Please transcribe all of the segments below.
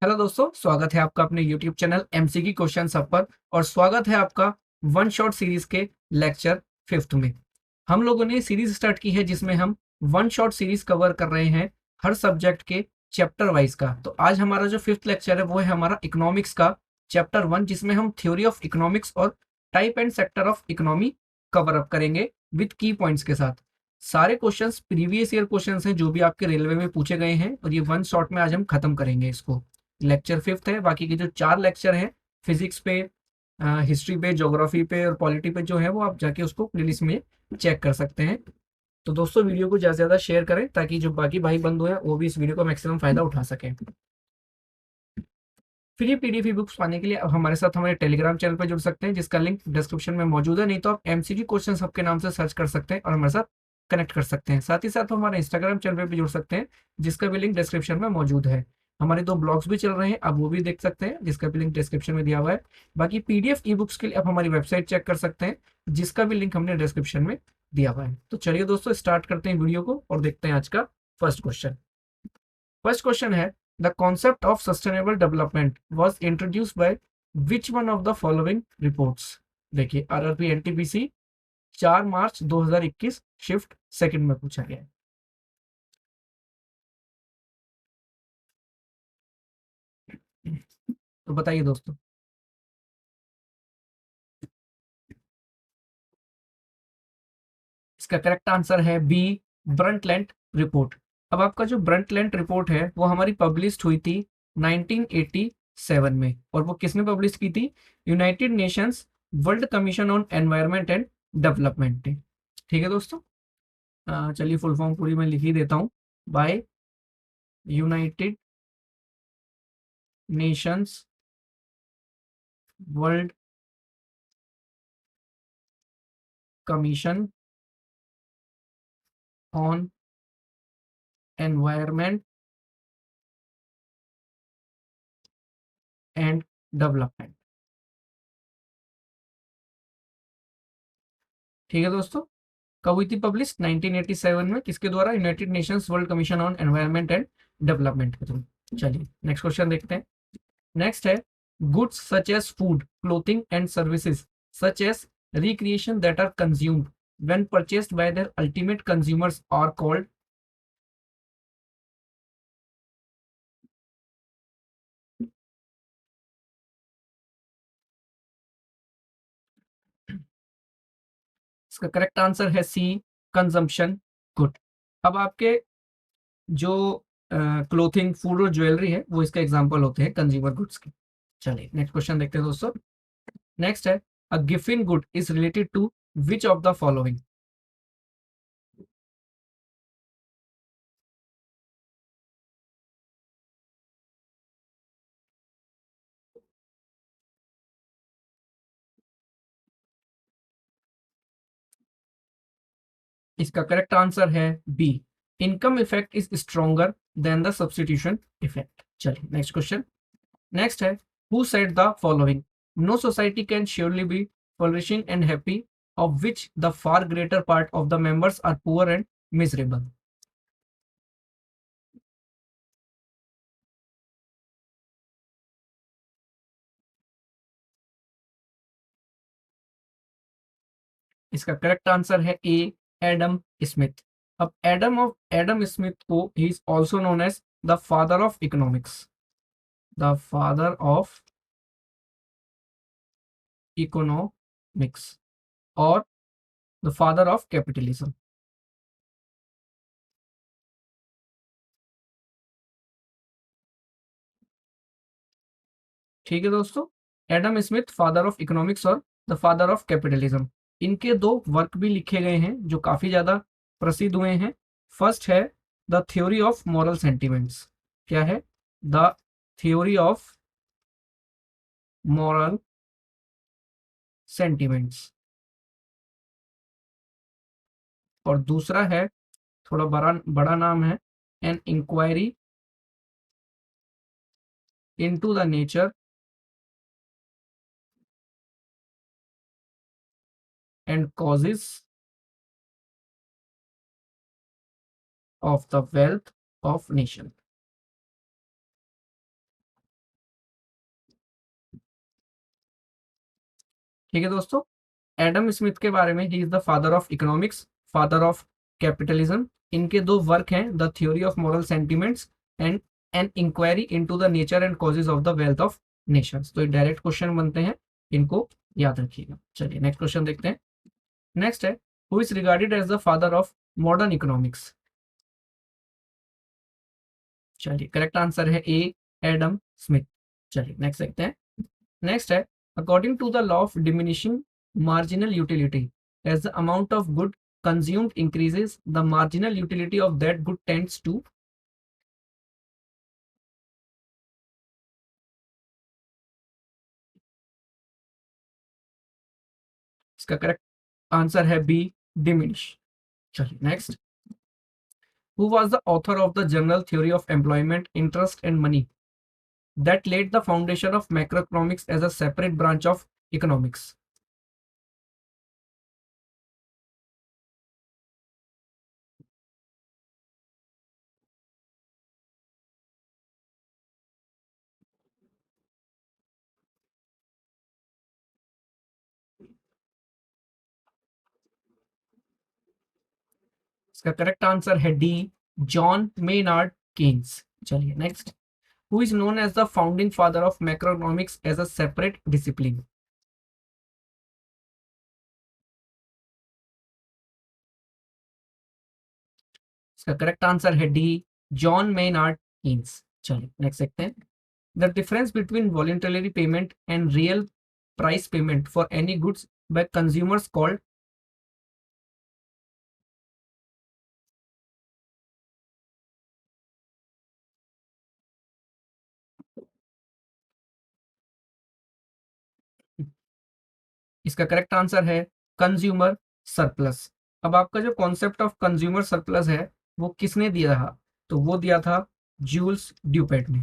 Hello दोस्तों, स्वागत है आपका अपने यूट्यूब चैनल एमसीक्यू क्वेश्चन सब पर। और स्वागत है आपका वन शॉट सीरीज के लेक्चर फिफ्थ में। हम लोगों ने सीरीज स्टार्ट की है जिसमें हम वन शॉट सीरीज कवर कर रहे हैं हर सब्जेक्ट के चैप्टर वाइज का। तो आज हमारा जो फिफ्थ लेक्चर है वो है हमारा इकोनॉमिक्स का चैप्टर वन, जिसमें हम थ्योरी ऑफ इकोनॉमिक्स और type and sector of economy cover up करेंगे विद की पॉइंट्स के साथ। सारे क्वेश्चंस प्रीवियस ईयर क्वेश्चंस हैं जो भी आपके रेलवे में पूछे गए हैं, और ये वन शॉट में आज हम खत्म करेंगे इसको। लेक्चर फिफ्थ है, बाकी के जो 4 लेक्चर हैं फिजिक्स पे, हिस्ट्री पे, ज्योग्राफी पे और पॉलिटी पे जो है वो आप जाके उसको प्लेलिस्ट में चेक कर सकते हैं। तो दोस्तों वीडियो को ज़्यादा से ज़्यादा शेयर करें ताकि जो बाकी भाई बंधु हैं वो भी इस वीडियो का मैक्सिमम फायदा उठा सकें। फिर ये पीडीएफ बुक्स पाने के लिए आप हमारे साथ हमारे टेलीग्राम चैनल पर जुड़ सकते हैं, जिसका लिंक डिस्क्रिप्शन में मौजूद है। नहीं तो आप एमसीक्यू क्वेश्चन सबके नाम से सर्च कर सकते हैं और हमारे साथ कनेक्ट कर सकते हैं। साथ ही साथ हमारे इंस्टाग्राम चैनल पर भी जुड़ सकते हैं, जिसका भी लिंक डिस्क्रिप्शन में मौजूद है। हमारे 2 ब्लॉग्स भी चल रहे हैं, आप वो भी देख सकते हैं, जिसका भी लिंक डिस्क्रिप्शन में दिया हुआ है। बाकी पीडीएफ ई बुक्स के लिए आप हमारी वेबसाइट चेक कर सकते हैं, जिसका भी लिंक हमने डिस्क्रिप्शन में दिया हुआ है। तो चलिए दोस्तों स्टार्ट करते हैं वीडियो को और देखते हैं आज का फर्स्ट क्वेश्चन। फर्स्ट क्वेश्चन है, the concept of sustainable development was introduced by which one of the following reports. देखिए आरआरबी एनटीपीसी 4 मार्च 2021 शिफ्ट सेकंड में पूछा गया है। तो बताइए दोस्तों। इसका करेक्ट आंसर है बी, ब्रंटलैंड रिपोर्ट। अब आपका जो ब्रंटलैंड रिपोर्ट है वो हमारी पब्लिश हुई थी 1987 में, और वो किसने पब्लिश की थी? United Nations World Commission on Environment and development ने। ठीक है दोस्तों, चलिए फुल फॉर्म पूरी मैं लिख ही देता हूँ। By United Nations World Commission on Environment and Development. ठीक है दोस्तों, कब हुई थी पब्लिश? 1987 में। किसके द्वारा? United Nations World Commission on Environment and Development के थ्रू। चलिए नेक्स्ट क्वेश्चन देखते हैं। नेक्स्ट है, goods such as food, clothing and services such as recreation that are consumed when purchased by their ultimate consumers are called. इसका correct answer है C, consumption good. अब आपके जो क्लोथिंग, फूड और jewellery है वो इसका एग्जांपल होते हैं कंज्यूमर गुड्स के। चलिए नेक्स्ट क्वेश्चन देखते हैं दोस्तों। नेक्स्ट है, a Giffen good is related to which of the following. इसका करेक्ट आंसर है B, income effect is stronger than the substitution effect. चलिए नेक्स्ट क्वेश्चन। नेक्स्ट है, who said the following, no society can surely be flourishing and happy of which the far greater part of the members are poor and miserable. इसका correct answer है A, Adam Smith. अब Adam Smith को ही is also known as the father of economics, the father of economics और the father of capitalism. ठीक है दोस्तों, Adam Smith father of economics और द फादर ऑफ कैपिटलिज्म, इनके 2 वर्क भी लिखे गए हैं जो काफी ज्यादा प्रसिद्ध हुए हैं। फर्स्ट है the theory of moral sentiments. क्या है? The theory of moral sentiments. और दूसरा है, थोड़ा बड़ा बड़ा नाम है, an inquiry into the nature and causes of the wealth of nation. ठीक है दोस्तों, एडम स्मिथ के बारे में, he is the father of economics, father of capitalism. इनके दो वर्क हैं, the theory of moral sentiments and an inquiry into the nature and causes of the wealth of Nations. तो ये डायरेक्ट क्वेश्चन बनते हैं, इनको याद रखिएगा। चलिए नेक्स्ट क्वेश्चन देखते हैं। नेक्स्ट है, who is regarded as the father of modern economics. चलिए करेक्ट आंसर है ए, एडम स्मिथ। चलिए नेक्स्ट देखते हैं। नेक्स्ट है, according to the law of diminishing marginal utility, as the amount of good consumed increases the marginal utility of that good tends to. इसका correct answer है B, diminish. चलिए next, who was the author of the general theory of employment, interest and money that laid the foundation of macroeconomics as a separate branch of economics? इसका correct answer है D, John Maynard Keynes. चलिए next, who is known as the founding father of macroeconomics as a separate discipline? इसका correct answer है D, John Maynard Keynes. चलिए next देखते हैं। The difference between voluntary payment and real price payment for any goods by consumers called. इसका correct answer है consumer surplus. अब आपका जो कॉन्सेप्ट ऑफ कंज्यूमर सरप्लस है वो किसने दिया था? तो वो दिया था जूल्स ड्यूपेट ने।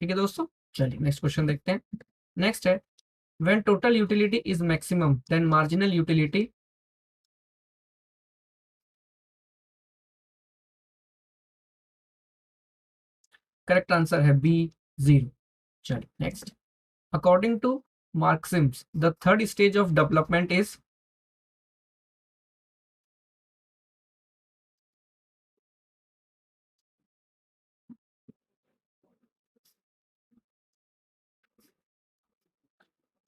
ठीक है दोस्तों, चलिए नेक्स्ट क्वेश्चन देखते हैं। नेक्स्ट है, when total utility is maximum then marginal utility. Correct answer है बी, जीरो। चलिए next, according to Marxism's the third stage of development is.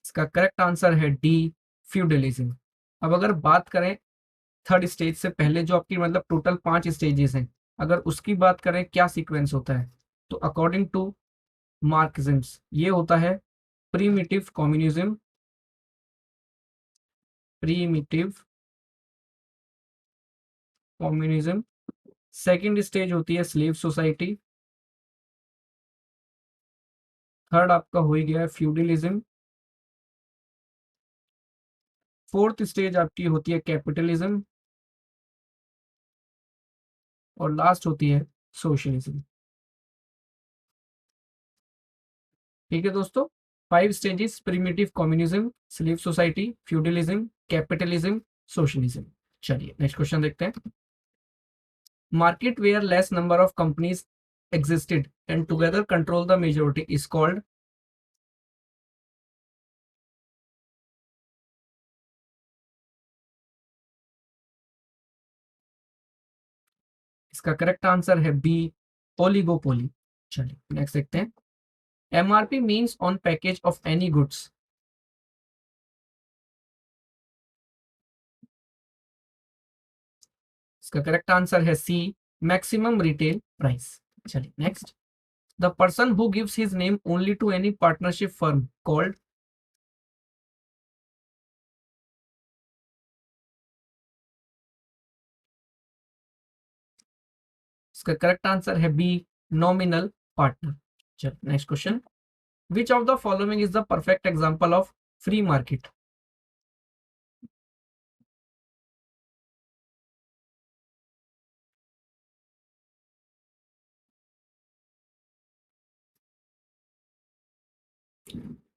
इसका करेक्ट आंसर है डी, फ्यूडलिज्म। अब अगर बात करें थर्ड स्टेज से पहले जो आपकी मतलब टोटल 5 स्टेजेस हैं, अगर उसकी बात करें क्या सीक्वेंस होता है, तो अकॉर्डिंग टू मार्क्सिम्स ये होता है primitive communism, primitive communism. Second stage होती है स्लेव सोसाइटी। थर्ड आपका हो ही गया है फ्यूडलिज्म। फोर्थ स्टेज आपकी होती है कैपिटलिज्म। और लास्ट होती है सोशलिज्म। ठीक है दोस्तों, 5 stages, primitive communism, slave society, feudalism, capitalism, socialism. चलिए नेक्स्ट क्वेश्चन देखते हैं। Market where less number of companies existed and together control the majority is called। इसका करेक्ट आंसर है बी, ओलिगोपोली। चलिए नेक्स्ट देखते हैं। MRP means on package of any goods. इसका correct answer है सी, मैक्सिमम रिटेल प्राइस। चलिए next, the person who gives his name only to any partnership firm called. इसका correct answer है B, nominal partner. चलिए next question, which of the following is the perfect example of free market?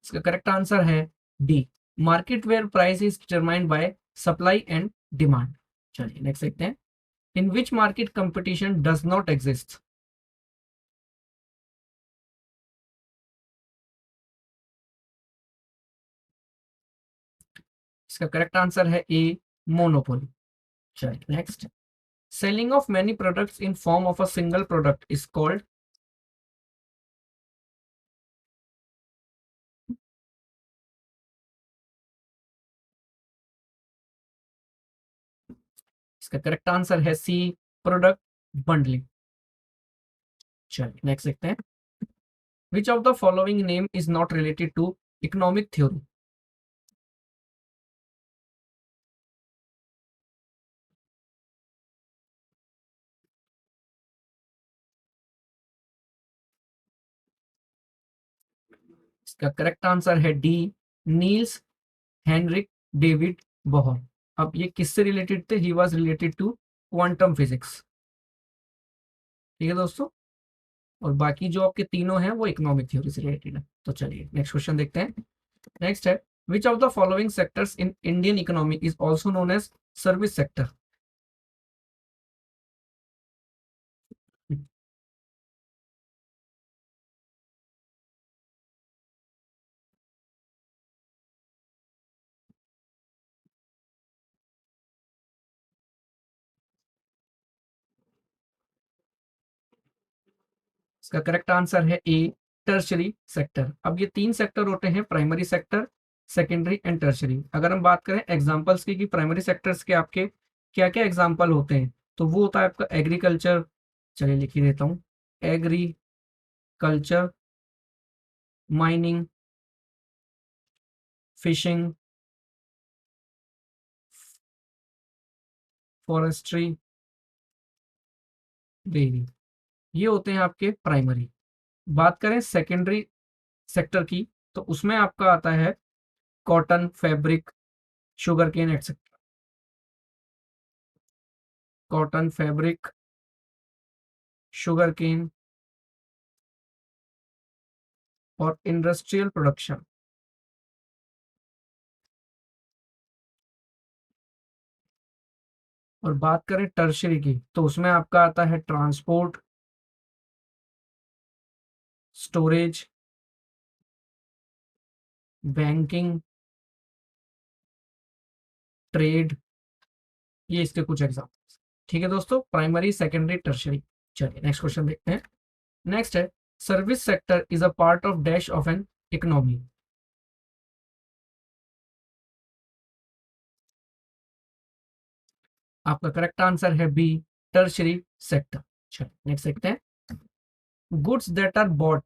इसका correct answer है D, market where price is determined by supply and demand. चलिए next देखते हैं। In which market competition does not exist? इसका correct answer है A, monopoly. चलिए next, selling of many products in form of a single product is called. इसका correct answer है सी, product bundling. चलिए next देखते हैं, which of the following name is not related to economic theory. इसका correct answer है D, Niels Henrik David Bohr. अब ये किससे रिलेटेड थे? He was related to quantum physics. ठीक है दोस्तों, और बाकी जो आपके तीनों हैं वो इकोनॉमिक थ्योरी से रिलेटेड है। तो चलिए नेक्स्ट क्वेश्चन देखते हैं। नेक्स्ट है, which of the following sectors in Indian economy is also known as service sector. इसका करेक्ट आंसर है ए, टर्शरी सेक्टर। अब ये तीन सेक्टर होते हैं, primary sector, secondary and tertiary. अगर हम बात करें एग्जांपल्स की कि प्राइमरी सेक्टर्स के आपके क्या क्या एग्जांपल होते हैं, तो वो होता है आपका एग्रीकल्चर। चलिए लिख ही देता हूँ, agriculture, mining, fishing, forestry, dairy. ये होते हैं आपके प्राइमरी। बात करें सेकेंडरी सेक्टर की, तो उसमें आपका आता है cotton, fabric, sugar cane etcetera. Cotton, fabric, sugar cane और इंडस्ट्रियल प्रोडक्शन। और बात करें टर्शरी की, तो उसमें आपका आता है ट्रांसपोर्ट, स्टोरेज, बैंकिंग, ट्रेड। ये इसके कुछ एग्जाम्पल्स। ठीक है दोस्तों, प्राइमरी, सेकेंडरी, टर्शरी। चलिए नेक्स्ट क्वेश्चन देखते हैं। नेक्स्ट है, service sector is a part of dash of an economy. आपका करेक्ट आंसर है बी, टर्शरी सेक्टर। चलिए नेक्स्ट देखते हैं, goods that are bought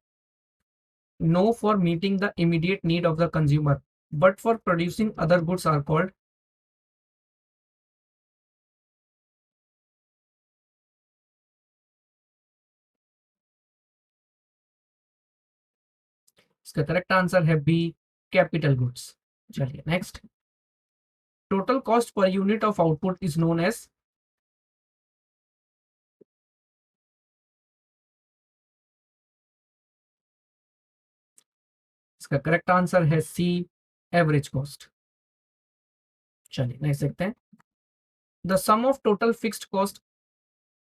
no for meeting the immediate need of the consumer but for producing other goods are called. इसका correct answer है B, capital goods. चलिए next, total cost per unit of output is known as. इसका correct answer है C, average cost. चलिए next देखते हैं, the sum of total fixed cost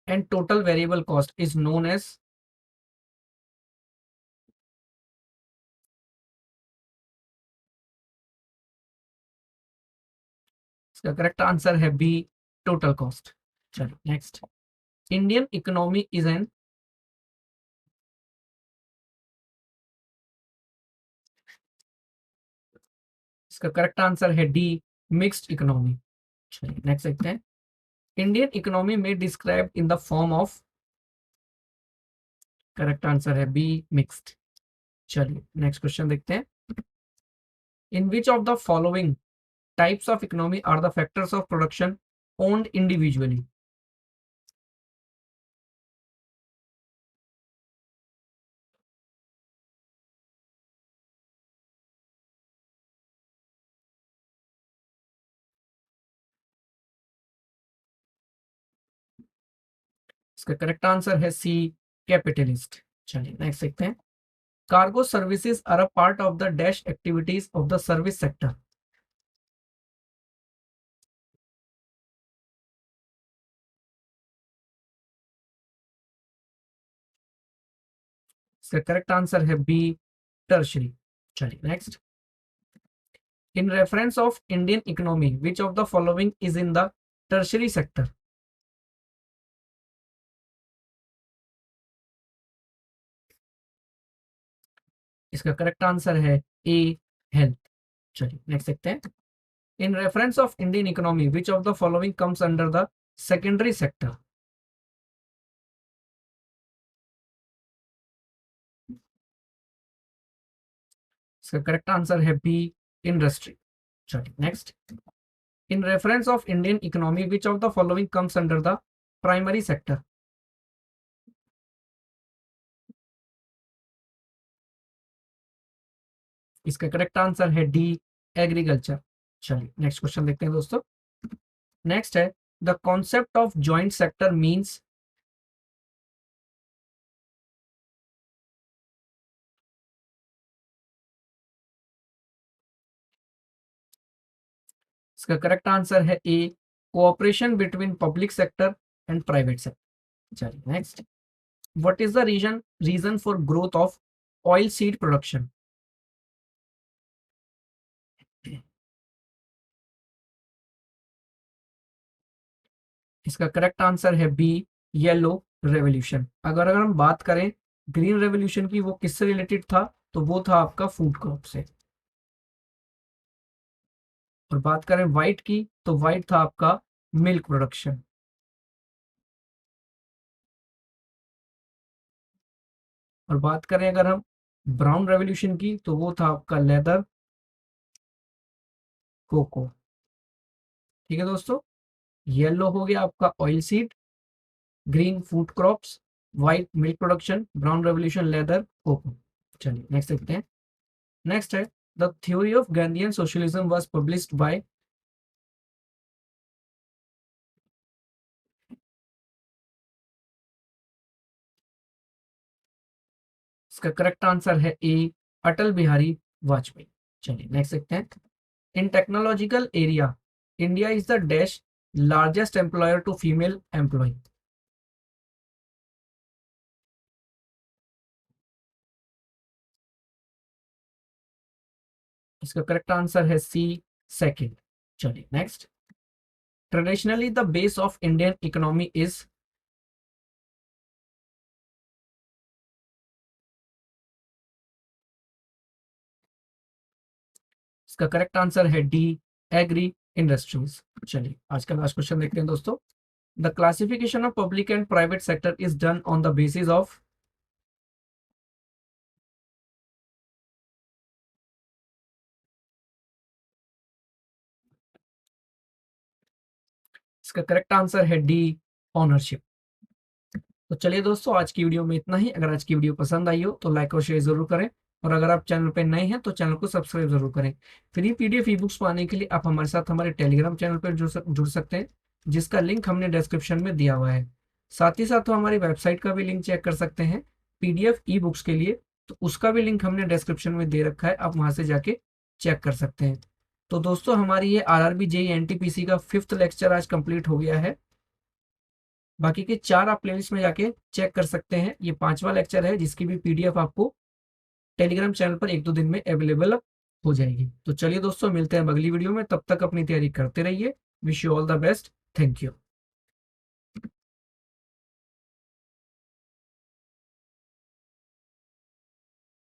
and total variable cost is known as. इसका correct answer है B, total cost. चलिए next, Indian economy is an. इसका correct answer है D, mixed economy. चलिए next देखते हैं, इंडियन इकोनॉमी में describe in the form of. Correct answer है बी, मिक्स्ड। चलिए नेक्स्ट क्वेश्चन देखते हैं, in which of the following types of economy are the factors of production owned individually. इसका correct answer है C, capitalist. चलिए next देखते हैं, cargo services are a part of the dash activities of the service sector. इसका correct answer है B, tertiary. चलिए next, in reference of Indian economy which of the following is in the tertiary sector? इसका correct answer है A, health. चलिए next देखते हैं। इन reference of Indian economy which of the following comes under the secondary sector? इसका correct answer है B, industry. चलिए next. In reference of Indian economy which of the following comes under the primary sector? इसका correct answer है D, agriculture. चलिए next question देखते हैं दोस्तों। Next है the concept of joint sector means? इसका करेक्ट आंसर है A, cooperation between public sector and private sector. चलिए next. What is the reason for growth of oil seed production? इसका correct answer है B, yellow revolution. अगर हम बात करें green revolution की, वो किससे रिलेटेड था? तो वो था आपका फूड क्रॉप से। और बात करें व्हाइट की, तो व्हाइट था आपका मिल्क प्रोडक्शन। और बात करें अगर हम ब्राउन रेवोल्यूशन की, तो वो था आपका लेदर, कोको। ठीक है दोस्तों, येलो हो गया आपका oil seed, green food crops, white milk production, brown revolution leather, cocoa. चलिए नेक्स्ट देखते हैं। नेक्स्ट है the theory of Gandhian socialism was published by? इसका करेक्ट आंसर है ए, अटल बिहारी वाजपेयी। चलिए नेक्स्ट देखते हैं। In technological area India is the dash largest employer to female employ? इसका करेक्ट आंसर है सी, सेकंड। चलिए next. Traditionally the base of Indian economy is? इसका correct answer है डी, एग्री इंडस्ट्रीज। चलिए आज का लास्ट क्वेश्चन देखते हैं दोस्तों। The classification of public and private sector is done on the basis of? इसका करेक्ट आंसर है डी, ओनरशिप। तो चलिए दोस्तों, आज की वीडियो में इतना ही। अगर आज की वीडियो पसंद आई हो तो लाइक और शेयर जरूर करें, और अगर आप चैनल पर नए हैं तो चैनल को सब्सक्राइब जरूर करें। फ्री पीडीएफ ई बुक्स पाने के लिए आप हमारे साथ हमारे टेलीग्राम चैनल पर जुड़ सकते हैं, जिसका लिंक हमने डिस्क्रिप्शन में दिया हुआ है। साथ ही साथ हमारी वेबसाइट का भी लिंक चेक कर सकते हैं पीडीएफ ई बुक्स के लिए, तो उसका भी लिंक हमने डिस्क्रिप्शन में दे रखा है, आप वहां से जाके चेक कर सकते हैं। तो दोस्तों, हमारी ये आरआरबी जेईई एनटीपीसी का 5th लेक्चर आज कंप्लीट हो गया है। बाकी के 4 आप प्लेलिस्ट में जाके चेक कर सकते हैं। ये 5वां लेक्चर है, जिसकी भी पीडीएफ आपको टेलीग्राम चैनल पर 1-2 दिन में अवेलेबल हो जाएगी। तो चलिए दोस्तों, मिलते हैं अगली वीडियो में। तब तक अपनी तैयारी करते रहिए। Wish you all the best. Thank you.